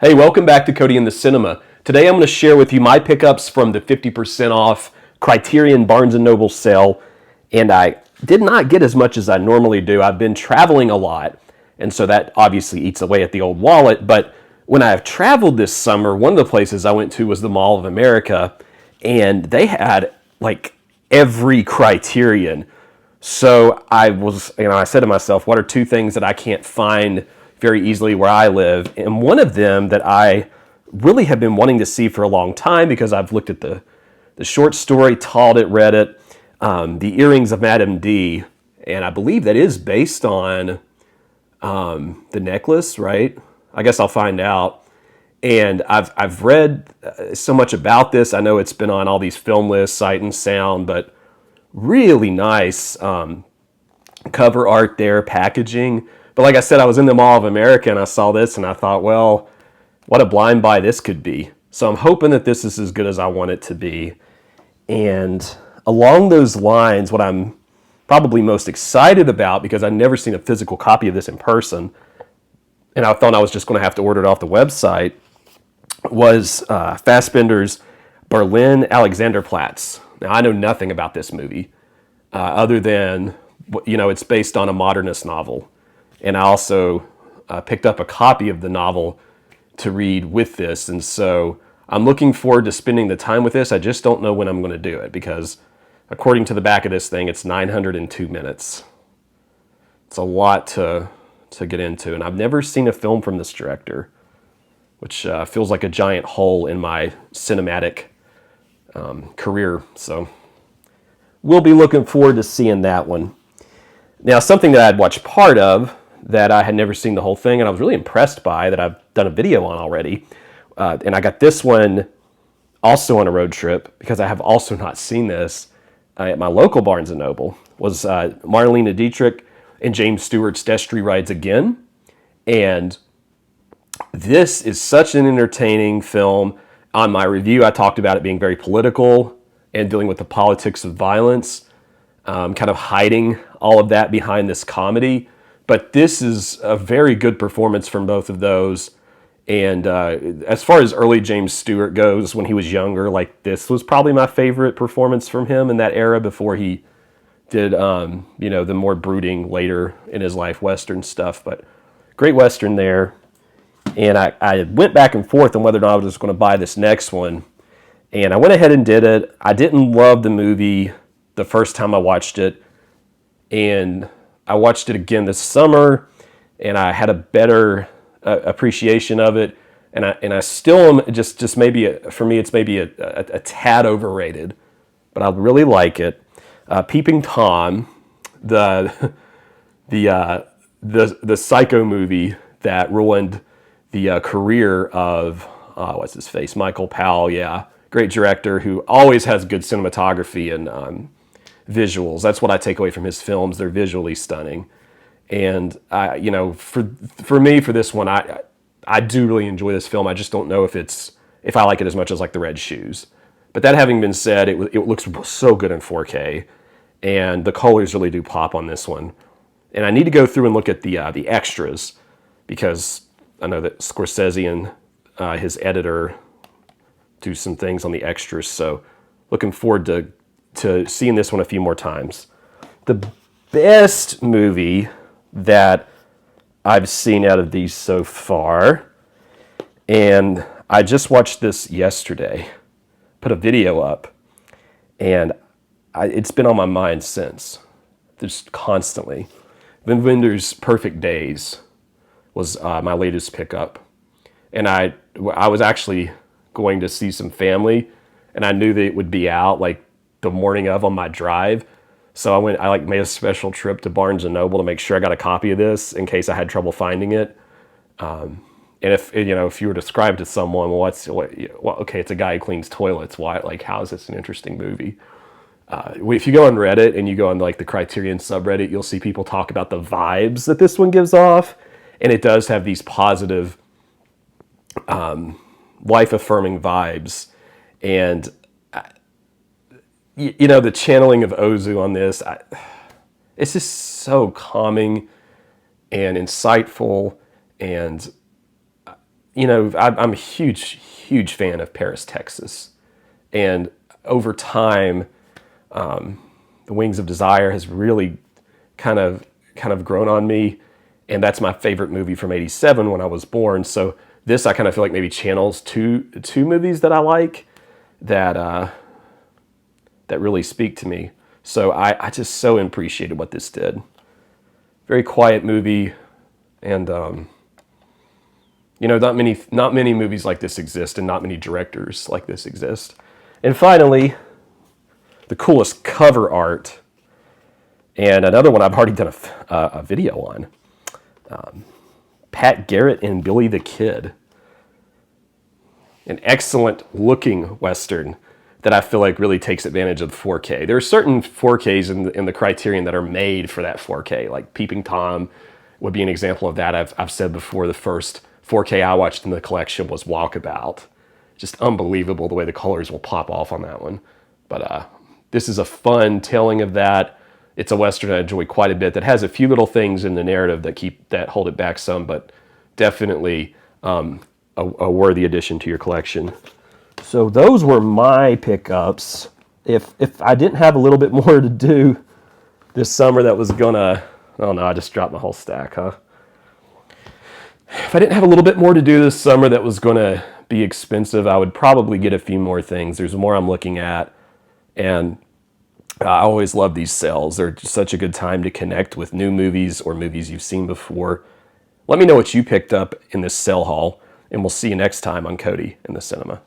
Hey, welcome back to Cody in the Cinema. Today I'm going to share with you my pickups from the 50% off Criterion Barnes & Noble sale, and I did not get as much as I normally do. I've been traveling a lot, and so that obviously eats away at the old wallet, but when I've traveled this summer, one of the places I went to was the Mall of America, and they had like every Criterion. So I said to myself, what are two things that I can't find very easily where I live? And one of them that I really have been wanting to see for a long time, because I've looked at the short story, taught it, read it, The Earrings of Madame D, and I believe that is based on the necklace, right? I guess I'll find out. And I've read so much about this. I know it's been on all these film lists, Sight and Sound, but really nice cover art there, packaging. But like I said, I was in the Mall of America and I saw this and I thought, well, what a blind buy this could be. So I'm hoping that this is as good as I want it to be. And along those lines, what I'm probably most excited about, because I've never seen a physical copy of this in person, and I thought I was just going to have to order it off the website, was Fassbinder's Berlin Alexanderplatz. Now, I know nothing about this movie other than, it's based on a modernist novel. And I also picked up a copy of the novel to read with this. And so I'm looking forward to spending the time with this. I just don't know when I'm going to do it, because according to the back of this thing, it's 902 minutes. It's a lot to get into. And I've never seen a film from this director, which feels like a giant hole in my cinematic career. So we'll be looking forward to seeing that one. Now, something that I'd watched part of that I had never seen the whole thing and I was really impressed by, that I've done a video on already, and I got this one also on a road trip, because I have also not seen this at my local Barnes & Noble, was Marlene Dietrich and James Stewart's Destry Rides Again. And this is such an entertaining film. On my review, I talked about it being very political and dealing with the politics of violence, kind of hiding all of that behind this comedy. But this is a very good performance from both of those. And as far as early James Stewart goes, when he was younger, like, this was probably my favorite performance from him in that era, before he did, the more brooding later in his life Western stuff. But great Western there. And I went back and forth on whether or not I was just going to buy this next one. And I went ahead and did it. I didn't love the movie the first time I watched it. And I watched it again this summer, and I had a better appreciation of it. And I still am just maybe, for me, it's maybe a tad overrated, but I really like it. Peeping Tom, the Psycho movie that ruined the career of, what's his face, Michael Powell, yeah. Great director who always has good cinematography and visuals. That's what I take away from his films. They're visually stunning. And, for me, for this one, I do really enjoy this film. I just don't know if I like it as much as like The Red Shoes. But that having been said, it looks so good in 4K. And the colors really do pop on this one. And I need to go through and look at the extras, because I know that Scorsese and his editor do some things on the extras. So looking forward to seeing this one a few more times. The best movie that I've seen out of these so far, and I just watched this yesterday, put a video up, and it's been on my mind since, just constantly. Wim Wenders' Perfect Days was my latest pickup. And I was actually going to see some family, and I knew that it would be out like the morning of on my drive. So I made a special trip to Barnes & Noble to make sure I got a copy of this in case I had trouble finding it. And if you were to describe to someone, okay, it's a guy who cleans toilets. Why? Like, how is this an interesting movie? If you go on Reddit and you go on like the Criterion subreddit, you'll see people talk about the vibes that this one gives off. And it does have these positive, life-affirming vibes. And the channeling of Ozu on this, it's just so calming and insightful, and you know, I'm a huge fan of Paris, Texas. And over time, The Wings of Desire has really kind of grown on me. And that's my favorite movie from '87 when I was born. So this, I kind of feel like maybe channels two movies that I like that that really speak to me. So I just so appreciated what this did. Very quiet movie, and you know, not many movies like this exist, and not many directors like this exist. And finally, the coolest cover art, and another one I've already done a video on. Pat Garrett and Billy the Kid. An excellent looking Western that I feel like really takes advantage of the 4K. There are certain 4Ks in the Criterion that are made for that 4K, like Peeping Tom would be an example of that. I've said before, the first 4K I watched in the collection was Walkabout. Just unbelievable the way the colors will pop off on that one. But this is a fun telling of that. It's a Western I enjoy quite a bit that has a few little things in the narrative that hold it back some, but definitely a worthy addition to your collection. So those were my pickups. If I didn't have a little bit more to do this summer that was gonna, oh no, I just dropped my whole stack, huh? If I didn't have a little bit more to do this summer that was gonna be expensive, I would probably get a few more things. There's more I'm looking at, and I always love these sales. They're just such a good time to connect with new movies or movies you've seen before. Let me know what you picked up in this sale haul, and we'll see you next time on Cody in the Cinema.